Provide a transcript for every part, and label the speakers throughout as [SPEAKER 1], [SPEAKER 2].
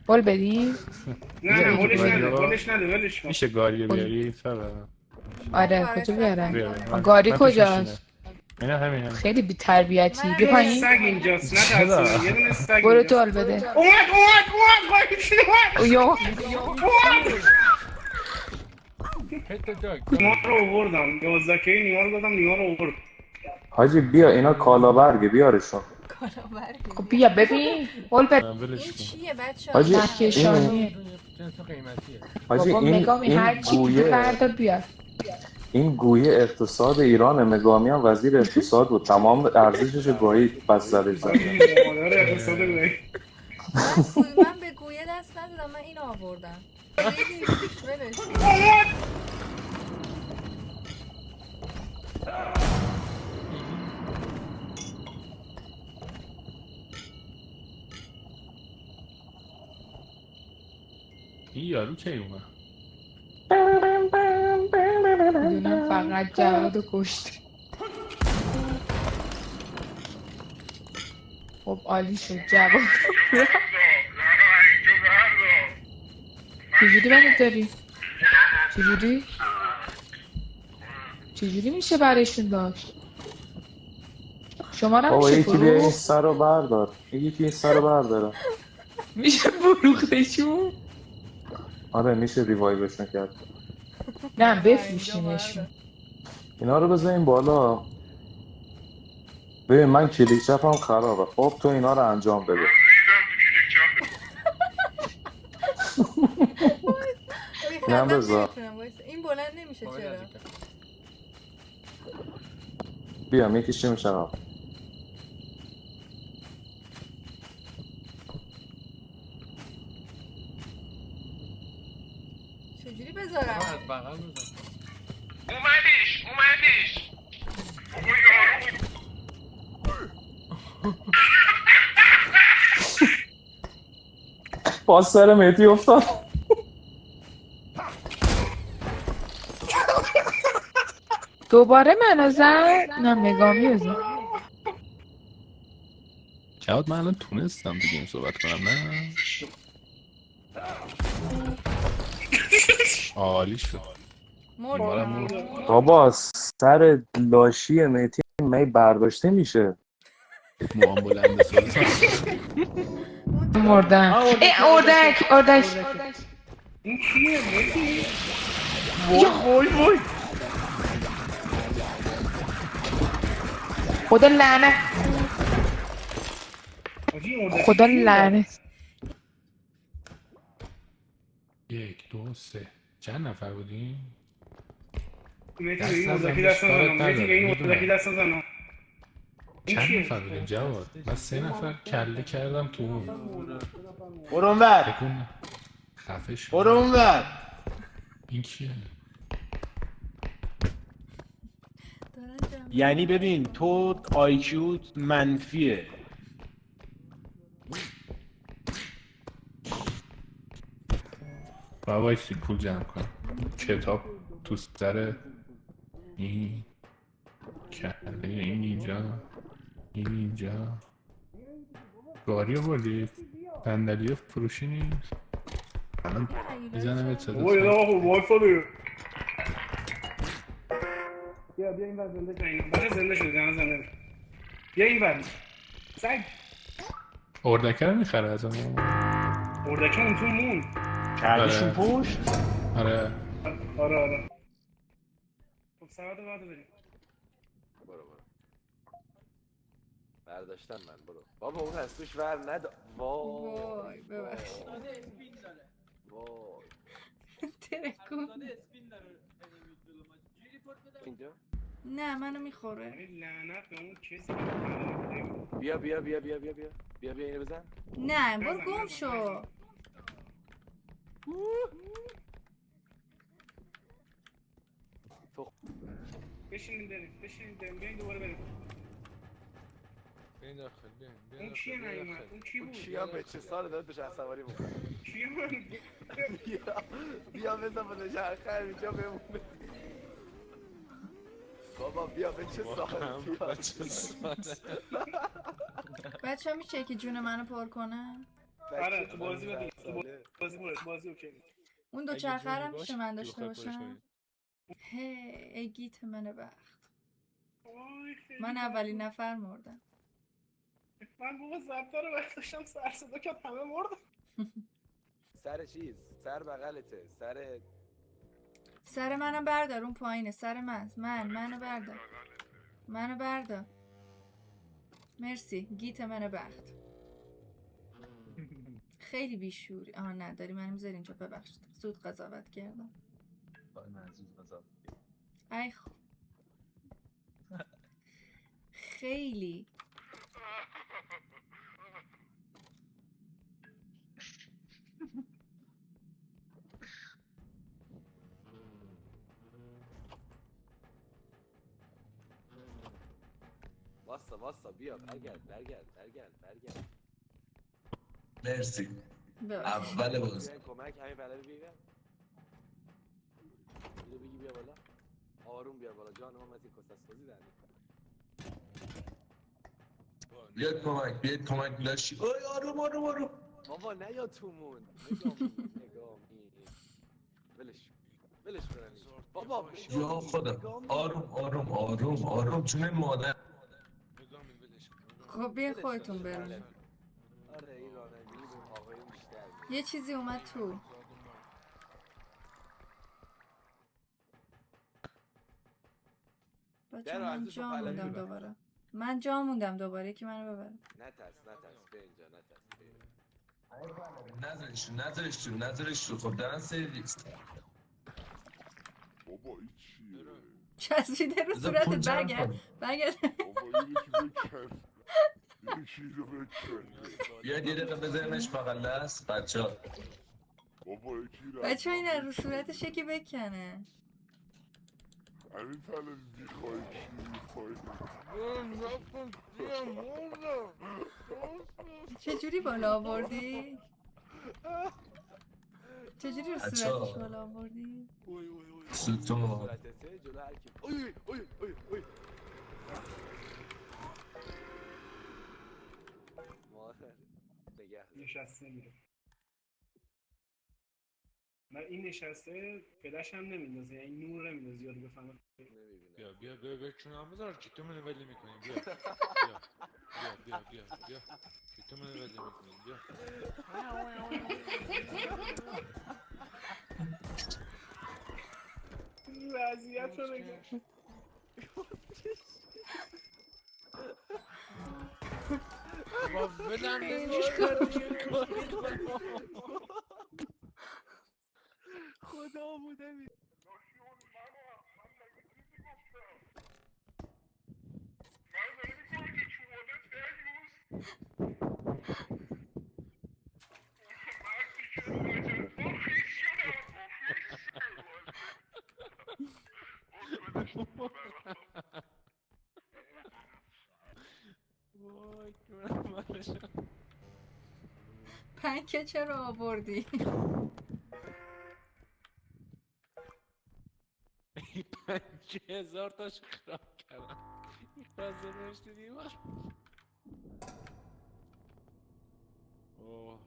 [SPEAKER 1] هول بدی؟
[SPEAKER 2] نه
[SPEAKER 3] بیا،
[SPEAKER 2] هولش
[SPEAKER 3] گاری
[SPEAKER 2] نده
[SPEAKER 3] ها.
[SPEAKER 2] هولش نده ولش کن.
[SPEAKER 3] میشه گاریو بیاری فقط؟
[SPEAKER 1] آره
[SPEAKER 4] کار
[SPEAKER 1] کجا
[SPEAKER 4] سختم
[SPEAKER 1] بیارم؟
[SPEAKER 4] میکنه.
[SPEAKER 1] گاری
[SPEAKER 3] من توش میشینم.
[SPEAKER 1] کجاست؟
[SPEAKER 3] اینا همین
[SPEAKER 1] خیلی بی تربیتی.
[SPEAKER 4] منم
[SPEAKER 1] بیا
[SPEAKER 2] یه دونه
[SPEAKER 1] پایین.
[SPEAKER 2] سگ اینجاست نه
[SPEAKER 3] چرا؟
[SPEAKER 2] ترسونه یه دونه سگ
[SPEAKER 1] برو تو
[SPEAKER 2] اینجاست.
[SPEAKER 1] هول بده.
[SPEAKER 2] اومد قایمشون اومد.
[SPEAKER 1] اویو.
[SPEAKER 5] هت جاک
[SPEAKER 2] نیما رو آوردم 11 کی نیما رو دادم نیما رو آورد.
[SPEAKER 6] حاجی بیا اینا کالا برگه بیارشون.
[SPEAKER 4] کالا برگه
[SPEAKER 1] خب
[SPEAKER 4] بیا.
[SPEAKER 1] بیا ببین. هول بده.
[SPEAKER 3] ولش
[SPEAKER 4] این
[SPEAKER 3] کن.
[SPEAKER 4] چیه بچه ها؟
[SPEAKER 6] حاجی
[SPEAKER 1] کهکشانیه.
[SPEAKER 5] جنس قیمتیه.
[SPEAKER 6] حاجی
[SPEAKER 1] بابا مگامی هر چی بوده بردار بیار.
[SPEAKER 6] این گویه اقتصاد ایران مگامی هم وزیر اقتصاد بود، تمام ارزشش گاهی پس زدش زمین.
[SPEAKER 2] مادر اقتصاد گوی.
[SPEAKER 4] من به گویه دست ندادم، من اینو آوردم. ریدیش ولش کن.
[SPEAKER 3] این یارو کی اومد؟
[SPEAKER 1] میدونم فقط جواد و کشت. خب عالی شد جواد. چجوری منو داری؟ چجوری؟ چجوری میشه برایشون داشت؟ شما
[SPEAKER 6] بابا
[SPEAKER 1] نمیشه
[SPEAKER 6] یکی بیا این
[SPEAKER 1] فروخت؟
[SPEAKER 6] سر رو بردار، یکی این سر رو برداره.
[SPEAKER 1] میشه فروختشون؟
[SPEAKER 6] آره میشه ریوایوشون کرد.
[SPEAKER 1] نه بفروشینشون.
[SPEAKER 6] اینا رو بذاریم بالا. ببین من کلیک چپم خرابه، خب تو اینا رو انجام بده. اینم
[SPEAKER 4] میخندم
[SPEAKER 6] بذار.
[SPEAKER 4] نمیتونم وایسا. این بلند نمیشه چرا؟
[SPEAKER 6] بیا میکشیم چرا.
[SPEAKER 4] چجوری بذارم؟
[SPEAKER 5] از بغل بزن.
[SPEAKER 2] اومدش بابا یارو
[SPEAKER 6] باز سر مهدی افتاد.
[SPEAKER 1] دوباره منو زد؟ نه مگامی زد.
[SPEAKER 3] جواد من الان تونستم دیگه این صحبت کنم نه؟ عالی شد. ایمارم مرد.
[SPEAKER 6] بابا سر لاشی مهدی می برداشته میشه.
[SPEAKER 3] موام بلنده سلطان.
[SPEAKER 1] مردن. اردک اردک.
[SPEAKER 2] این کیه مهدی؟
[SPEAKER 1] وای خدا لعنت.
[SPEAKER 2] حاجی این اردک
[SPEAKER 1] خدا
[SPEAKER 2] کیه؟
[SPEAKER 1] لعنت.
[SPEAKER 3] 1 2 3 چند نفر بودیم؟
[SPEAKER 2] مهدی
[SPEAKER 3] دست
[SPEAKER 2] به این
[SPEAKER 3] نزن،
[SPEAKER 2] اردکی دست
[SPEAKER 3] کارت
[SPEAKER 2] نزنم مهدی به این
[SPEAKER 3] نداره.
[SPEAKER 2] اردکی دست نزنم. این
[SPEAKER 3] چند
[SPEAKER 2] کیه؟
[SPEAKER 3] نفر بودیم جواد؟ من 3 نفر کله کردم تو اون.
[SPEAKER 7] برو اونور،
[SPEAKER 3] تکون خفه شد.
[SPEAKER 7] برو اونور.
[SPEAKER 3] این کیه؟
[SPEAKER 7] یعنی ببین تو آیکیوت منفیه.
[SPEAKER 3] با وایسی پول جمع کنم. کتاب تو سر این کله این اینجا این اینجا. گاری رو بردید؟ صندلی فروشی نیست؟ الان میزنم به
[SPEAKER 2] بابا یه
[SPEAKER 3] صدا
[SPEAKER 2] دقیقه خب وای فاده. بیا این ور زنده شد. بچه زنده شد زنده شد. بیا این ور سگ
[SPEAKER 3] اردکه رو میخره از اون.
[SPEAKER 2] اردکی اون تو مون.
[SPEAKER 7] کردیشون
[SPEAKER 3] آره.
[SPEAKER 7] پشت.
[SPEAKER 3] آره
[SPEAKER 2] آره خب سواد بعد بریم.
[SPEAKER 8] برو برداشتم من. برو بابا اون از توش ور ندا.
[SPEAKER 4] وای ببخشید.
[SPEAKER 8] وای
[SPEAKER 4] ترکون.
[SPEAKER 8] اینجا
[SPEAKER 4] نه منو میخوره.
[SPEAKER 2] یعنی لعنت به اون کسی که کنه.
[SPEAKER 8] بیا بیا بیا بیا بیا بیا بیا بیا اینو بزن.
[SPEAKER 4] نه برو گم شو.
[SPEAKER 2] بشینیم بریم بیاین دوباره بریم.
[SPEAKER 5] بیاین داخل بیاین.
[SPEAKER 2] اون کیه نیومد؟ اون کی بود؟
[SPEAKER 8] کیا به چه سال داد بشه سواری میکنه.
[SPEAKER 2] کیه من؟
[SPEAKER 8] بیا بزن با نشرخه اینجا بمونه. بابا بیا به چه سال
[SPEAKER 4] بچه ها میشه که جون منو پر کنه؟
[SPEAKER 2] آره تو بازی بده بازی اوکی.
[SPEAKER 4] اون
[SPEAKER 5] اگه
[SPEAKER 4] دوچرخه
[SPEAKER 5] جونی
[SPEAKER 4] هم
[SPEAKER 5] باش،
[SPEAKER 4] میشه من
[SPEAKER 5] تو
[SPEAKER 4] داشته
[SPEAKER 5] بخوای پولش
[SPEAKER 4] باشم.
[SPEAKER 5] کنی.
[SPEAKER 4] هی گیت من بخت.
[SPEAKER 2] وای خیلی
[SPEAKER 4] من
[SPEAKER 2] بد
[SPEAKER 4] اولین
[SPEAKER 2] بود.
[SPEAKER 4] نفر مردم.
[SPEAKER 2] من بابا ضبطه رو وقت داشتم سر صدا کرد همه مردم.
[SPEAKER 8] سر چیز سر بغلته سر
[SPEAKER 4] سر منو بردار، اون پایینه. سر منو بردار. منو بردار. مرسی گیت منو بخت. خیلی بیشوری. آها نه داری منو میذاری اینجا، ببخشید زود قضاوت کردم. ای خیلی
[SPEAKER 8] واسا بیا برگرد
[SPEAKER 6] مرسی
[SPEAKER 4] ببخشید.
[SPEAKER 6] اول بازی
[SPEAKER 8] بیاین کمک همین بلد بیا اینو بگی بیا بالا آروم بیا بالا جان ما متی کساسازی در
[SPEAKER 6] بیاید کمک لاشی اوی آروم
[SPEAKER 8] بابا نیا تومون نگامی ولش کنم بابا
[SPEAKER 6] یا خدا آروم جون مادر
[SPEAKER 4] خب بیاین خودتون برون.
[SPEAKER 8] آره این رانندگی به آقای بیشتر میاد.
[SPEAKER 4] یه چیزی اومد تو. بچه
[SPEAKER 8] در
[SPEAKER 4] من
[SPEAKER 8] ارزش
[SPEAKER 4] جا
[SPEAKER 8] پهلوی
[SPEAKER 4] موندم
[SPEAKER 8] ببر.
[SPEAKER 4] دوباره. من جا موندم دوباره که منو ببره.
[SPEAKER 8] نترس بیا اینجا نترس
[SPEAKER 6] نظرش تو خب دارن سرویس
[SPEAKER 9] بابا این چیه؟
[SPEAKER 4] چسبیده رو
[SPEAKER 6] بذار
[SPEAKER 4] صورتت.
[SPEAKER 6] پول جمع
[SPEAKER 4] برگرد
[SPEAKER 6] کن.
[SPEAKER 9] بابا یکی بکن
[SPEAKER 6] بیاید یه دقیقه بذاریمش بغل دست بچه ها
[SPEAKER 9] بابا یکی
[SPEAKER 4] بچه این رو صورتش یکی بکنه.
[SPEAKER 9] همین پلن میخوای چی میخوای
[SPEAKER 4] چجوری بالا آوردی؟ چجوری رو صورتش
[SPEAKER 6] بچه‌ها.
[SPEAKER 4] بالا آوردی؟
[SPEAKER 6] ستون
[SPEAKER 8] صورتته جلو هر کی اوی مادر نگه
[SPEAKER 2] نشسته میره. من این نشسته فلش هم نمیندازه، یعنی نور نمیندازه یادو بفهمه.
[SPEAKER 8] نمیبینه
[SPEAKER 3] بیا چونم بذار که تو منو ولی میکنی بیا که تو منو ولی میکنی بیا
[SPEAKER 2] وضعیت رو نگاه.
[SPEAKER 3] با ولم
[SPEAKER 4] خیلی
[SPEAKER 3] نمیش کردی
[SPEAKER 8] خدا بوده می
[SPEAKER 3] وای که
[SPEAKER 4] پنکه چرا آوردی؟
[SPEAKER 3] 5000 تاش خراب کردم این فازه نوشته دیوار اوه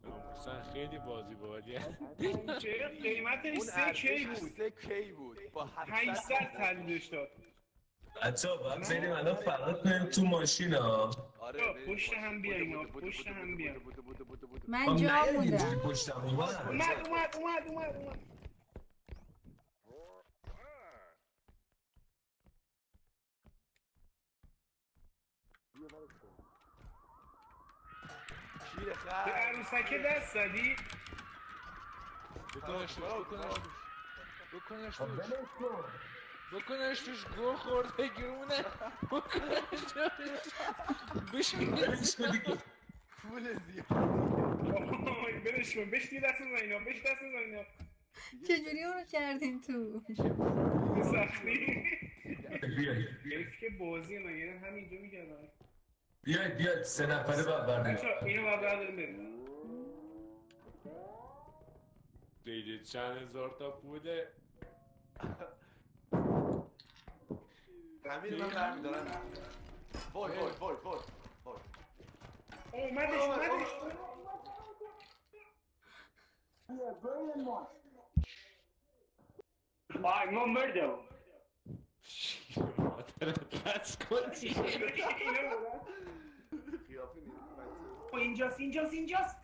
[SPEAKER 3] ناموسن خیلی بازی باحالیه
[SPEAKER 2] چه قیمتش
[SPEAKER 8] اون
[SPEAKER 2] 3K بود.
[SPEAKER 8] 3K بود با
[SPEAKER 2] 800 تلش داد.
[SPEAKER 6] بچه ها باید بریم الان فرق کنیم تو ماشین ها
[SPEAKER 8] آره
[SPEAKER 2] پشت هم بیا اینا، پشت هم بیا.
[SPEAKER 4] من جا موندم.
[SPEAKER 6] پشتم
[SPEAKER 2] اومد.
[SPEAKER 8] شیر
[SPEAKER 2] به
[SPEAKER 8] خر
[SPEAKER 2] عروسکه دست زدی؟
[SPEAKER 3] بکنش توش گو خورده گرونه بکنش توش بشینش
[SPEAKER 8] پول زیاد
[SPEAKER 2] برش کن، بهش دست بزن اینا.
[SPEAKER 4] چجوری اونو کردین تو؟
[SPEAKER 2] به سختی.
[SPEAKER 6] بیاید
[SPEAKER 2] حیف که بازی مگه همینجا میگردن.
[SPEAKER 6] بیاید 3 نفره باید بردیم
[SPEAKER 2] بچه‌ها اینو باید برداریم بریم.
[SPEAKER 3] دیدید چند هزار تا پوله
[SPEAKER 8] همین من برمیدارم وای
[SPEAKER 2] اومدش آی ما مردم
[SPEAKER 7] بس کن
[SPEAKER 8] خیافه نیست
[SPEAKER 2] اینجاست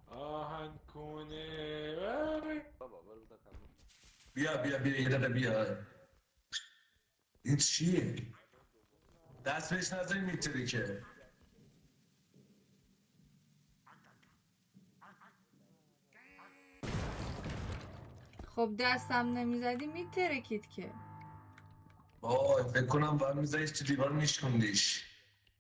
[SPEAKER 3] آهن کنه
[SPEAKER 8] بابا برو بزن خانم.
[SPEAKER 6] بیا یه دقیقه بیا. این چیه؟ دست بهش نزنی میتری که.
[SPEAKER 4] خب دستم نمیزدی میترکید که.
[SPEAKER 6] وای فکر کنم باید میزنیش تو دیوار میشکندیش.